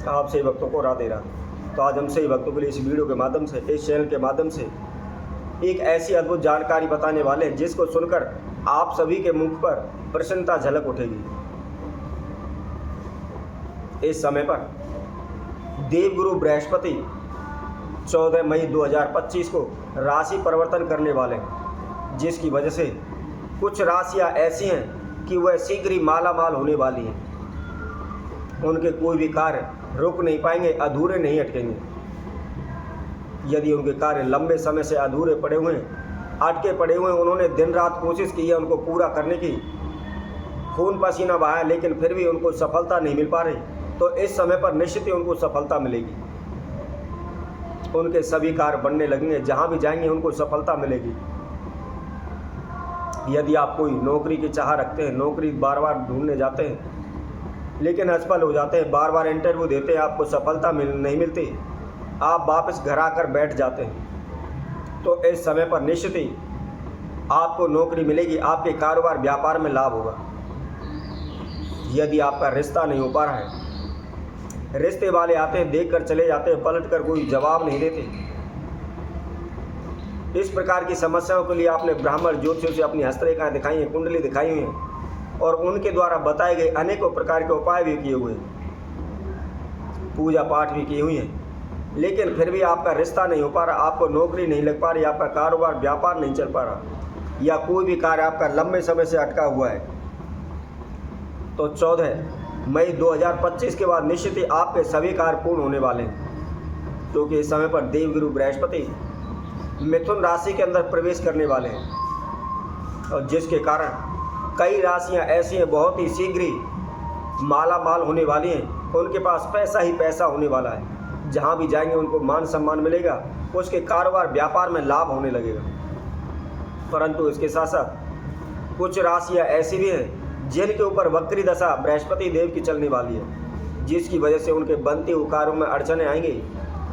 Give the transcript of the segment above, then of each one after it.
आप सही भक्तों को राधे राधे। तो आज हम सही भक्तों के लिए इस वीडियो के माध्यम से, इस चैनल के माध्यम से एक ऐसी अद्भुत जानकारी बताने वाले हैं जिसको सुनकर आप सभी के मुख पर प्रसन्नता झलक उठेगी। इस समय पर देवगुरु बृहस्पति 14 मई 2025 को राशि परिवर्तन करने वाले हैं, जिसकी वजह से कुछ राशियां ऐसी हैं कि वह शीघ्र ही माला माल होने वाली हैं। उनके कोई भी कार्य रुक नहीं पाएंगे, अधूरे नहीं अटकेंगे। यदि उनके कार्य लंबे समय से अधूरे पड़े हुए हैं, अटके पड़े हुए हैं, उन्होंने दिन रात कोशिश की है उनको पूरा करने की, खून पसीना बहाया, लेकिन फिर भी उनको सफलता नहीं मिल पा रही, तो इस समय पर निश्चित ही उनको सफलता मिलेगी। उनके सभी कार्य बनने लगेंगे, जहां भी जाएंगे उनको सफलता मिलेगी। यदि आप कोई नौकरी की चाह रखते हैं, नौकरी बार बार ढूंढने जाते हैं लेकिन असफल हो जाते हैं, बार बार इंटरव्यू देते हैं, आपको सफलता नहीं मिलती, आप वापस घर आकर बैठ जाते हैं, तो इस समय पर निश्चित ही आपको नौकरी मिलेगी, आपके कारोबार व्यापार में लाभ होगा। यदि आपका रिश्ता नहीं हो पा रहा है, रिश्ते वाले आते हैं, देख कर चले जाते हैं, पलट कर कोई जवाब नहीं देते, इस प्रकार की समस्याओं के लिए आपने ब्राह्मण ज्योतिषियों से अपनी हस्तरेखाएं दिखाई हैं, कुंडली दिखाई हुई हैं और उनके द्वारा बताए गए अनेकों प्रकार के उपाय भी किए हुए हैं, पूजा पाठ भी की हुई हैं, लेकिन फिर भी आपका रिश्ता नहीं हो पा रहा, आपको नौकरी नहीं लग पा रही, आपका कारोबार व्यापार नहीं चल पा रहा, या कोई भी कार्य आपका लंबे समय से अटका हुआ है, तो 14 मई 2025 के बाद निश्चित ही आपके सभी कार्य पूर्ण होने वाले हैं, क्योंकि इस समय पर देवगुरु बृहस्पति मिथुन राशि के अंदर प्रवेश करने वाले हैं, और जिसके कारण कई राशियां ऐसी हैं बहुत ही शीघ्र ही माला माल होने वाली हैं, उनके पास पैसा ही पैसा होने वाला है, जहां भी जाएंगे उनको मान सम्मान मिलेगा, उसके कारोबार व्यापार में लाभ होने लगेगा। परंतु इसके साथ साथ कुछ राशियां ऐसी भी हैं जिनके ऊपर वक्री दशा बृहस्पति देव की चलने वाली है, जिसकी वजह से उनके बनते हुए कार्यों में अड़चने आएंगी,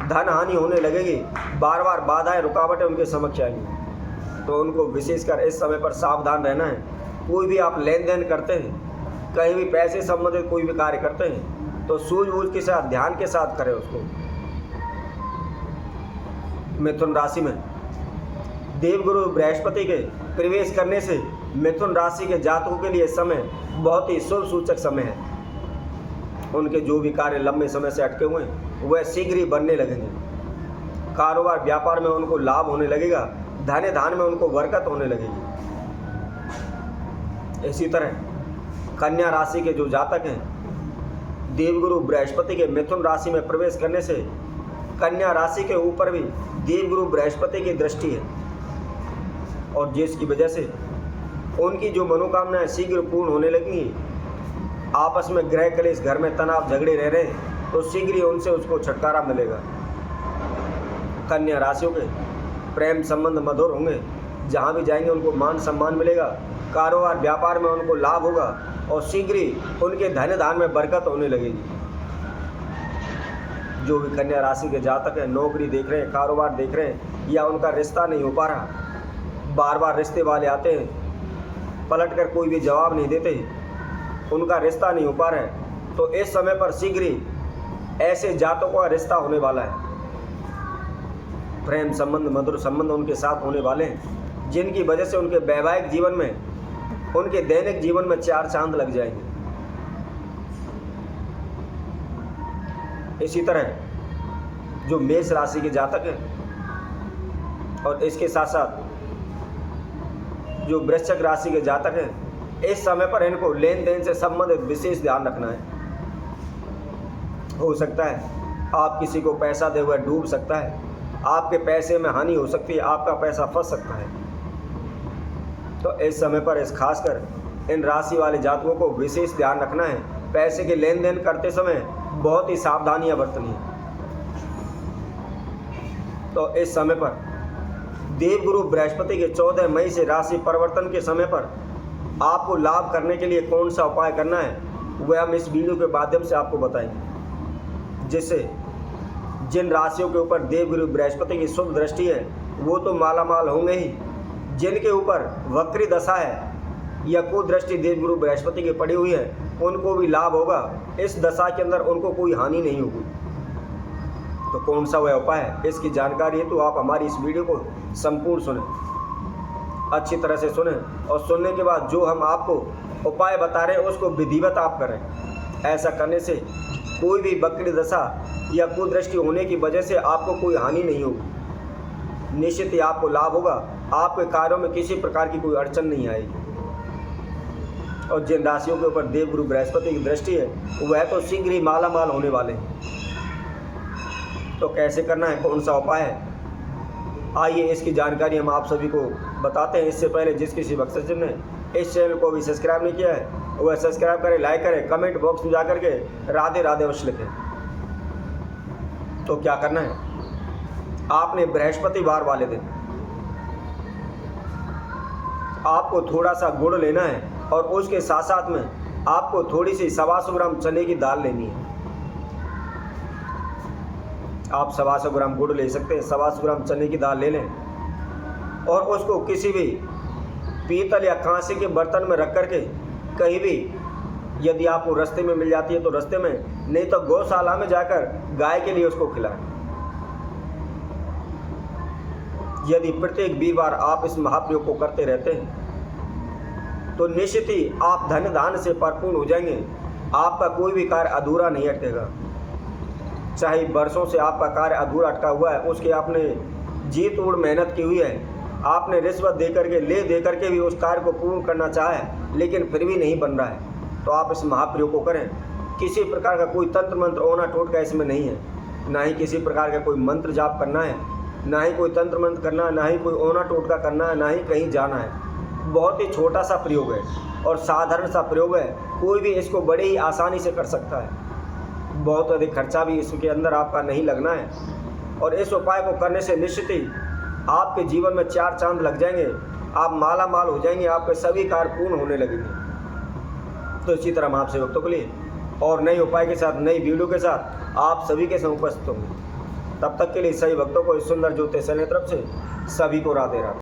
धन हानि होने लगेगी, बार बार बाधाएं रुकावटें उनके समक्ष आएंगी। तो उनको विशेषकर इस समय पर सावधान रहना है। कोई भी आप लेन देन करते हैं, कहीं भी पैसे संबंधित कोई भी कार्य करते हैं, तो सूझबूझ के साथ, ध्यान के साथ करें उसको। मिथुन राशि में देवगुरु बृहस्पति के प्रवेश करने से मिथुन राशि के जातकों के लिए समय बहुत ही शुभ सूचक समय है। उनके जो भी कार्य लंबे समय से अटके हुए हैं वह शीघ्र ही बनने लगेंगे, कारोबार व्यापार में उनको लाभ होने लगेगा, धन धान में उनको बरकत होने लगेगी। इसी तरह कन्या राशि के जो जातक हैं, देवगुरु बृहस्पति के मिथुन राशि में प्रवेश करने से कन्या राशि के ऊपर भी देवगुरु बृहस्पति की दृष्टि है, और जिसकी वजह से उनकी जो मनोकामनाएं शीघ्र पूर्ण होने लगेंगी। आपस में ग्रह कलेश, घर में तनाव झगड़े रह रहे हैं, तो शीघ्र ही उनसे उसको छुटकारा मिलेगा। कन्या राशियों के प्रेम संबंध मधुर होंगे, जहाँ भी जाएंगे उनको मान सम्मान मिलेगा, कारोबार व्यापार में उनको लाभ होगा, और शीघ्र ही उनके धन धान में बरकत होने लगेगी। जो भी कन्या राशि के जातक हैं, नौकरी देख रहे हैं, कारोबार देख रहे हैं, या उनका रिश्ता नहीं हो पा रहा, बार बार रिश्ते वाले आते हैं, पलट कर कोई भी जवाब नहीं देते, उनका रिश्ता नहीं हो पा रहा है, तो इस समय पर शीघ्र ही ऐसे जातकों का रिश्ता होने वाला है। प्रेम संबंध, मधुर संबंध उनके साथ होने वाले हैं, जिनकी वजह से उनके वैवाहिक जीवन में, उनके दैनिक जीवन में चार चांद लग जाएंगे। इसी तरह जो मेष राशि के जातक हैं, और इसके साथ साथ जो वृश्चिक राशि के जातक हैं, इस समय पर इनको लेन देन से संबंधित विशेष ध्यान रखना है। हो सकता है आप किसी को पैसा दे हुए डूब सकता है, आपके पैसे में हानि हो सकती है, आपका पैसा फंस सकता है। तो इस समय पर इस खासकर इन राशि वाले जातकों को विशेष ध्यान रखना है। पैसे के लेन देन करते समय बहुत ही सावधानियां बरतनी है। तो इस समय पर देवगुरु बृहस्पति के 14 मई से राशि परिवर्तन के समय पर आपको लाभ करने के लिए कौन सा उपाय करना है, वह हम इस वीडियो के माध्यम से आपको बताएंगे, जिससे जिन राशियों के ऊपर देवगुरु बृहस्पति की शुभ दृष्टि है वो तो माला माल होंगे ही, जिनके ऊपर वक्री दशा है या कुदृष्टि देवगुरु बृहस्पति की पड़ी हुई है, उनको भी लाभ होगा। इस दशा के अंदर उनको कोई हानि नहीं होगी। तो कौन सा वह उपाय है, इसकी जानकारी है तो आप हमारी इस वीडियो को संपूर्ण सुने, अच्छी तरह से सुने, और सुनने के बाद जो हम आपको उपाय बता रहे हैं उसको विधिवत आप करें। ऐसा करने से कोई भी वक्री दशा या कुदृष्टि होने की वजह से आपको कोई हानि नहीं होगी। निश्चित ही आपको लाभ होगा, आपके कार्यों में किसी प्रकार की कोई अड़चन नहीं आएगी। और जिन राशियों के ऊपर देवगुरु बृहस्पति की दृष्टि है वह तो शीघ्र ही माला माल होने वाले हैं। तो कैसे करना है, कौन सा उपाय है, आइए इसकी जानकारी हम आप सभी को बताते हैं। इससे पहले जिस किसी भक्त ने इस चैनल को भी सब्सक्राइब नहीं किया है वह सब्सक्राइब करें, लाइक करें, कमेंट बॉक्स में जाकर के राधे राधे अवश्य लिखें। तो क्या करना है, आपने बृहस्पतिवार वाले दिन आपको थोड़ा सा गुड़ लेना है और उसके साथ साथ में आपको थोड़ी सी 125 ग्राम चने की दाल लेनी है। आप 125 ग्राम गुड़ ले सकते हैं, 125 ग्राम चने की दाल ले लें और उसको किसी भी पीतल या कांसे के बर्तन में रख करके कहीं भी, यदि आपको रास्ते में मिल जाती है तो रास्ते में, नहीं तो गौशाला में जाकर गाय के लिए उसको खिलाएं। यदि प्रत्येक वीरवार आप इस महाप्रयोग को करते रहते हैं तो निश्चित ही आप धन धान से परिपूर्ण हो जाएंगे। आपका कोई भी कार्य अधूरा नहीं अटकेगा। चाहे वर्षों से आपका कार्य अधूरा अटका हुआ है, उसके आपने जी तोड़ मेहनत की हुई है, आपने रिश्वत दे करके ले दे करके भी उस कार्य को पूर्ण करना चाहा है लेकिन फिर भी नहीं बन रहा है, तो आप इस महाप्रयोग को करें। किसी प्रकार का कोई तंत्र मंत्र ओना टोटका इसमें नहीं है, ना ही किसी प्रकार का कोई मंत्र जाप करना है, ना ही कोई तंत्र मंत्र करना है, ना ही कोई ओना टोटका करना है, ना ही कहीं जाना है। बहुत ही छोटा सा प्रयोग है और साधारण सा प्रयोग है, कोई भी इसको बड़े ही आसानी से कर सकता है। बहुत अधिक खर्चा भी इसके अंदर आपका नहीं लगना है और इस उपाय को करने से निश्चित ही आपके जीवन में 4 चांद लग जाएंगे, आप माला माल हो जाएंगे, आपके सभी कार्य पूर्ण होने लगेंगे। तो इसी तरह हम आपसे भक्तों के लिए और नए उपाय के साथ, नई वीडियो के साथ आप सभी के साथ उपस्थित होंगे। तब तक के लिए सभी भक्तों को इस सुंदर ज्योतिष चैनल तरफ से सभी को राधे राधे।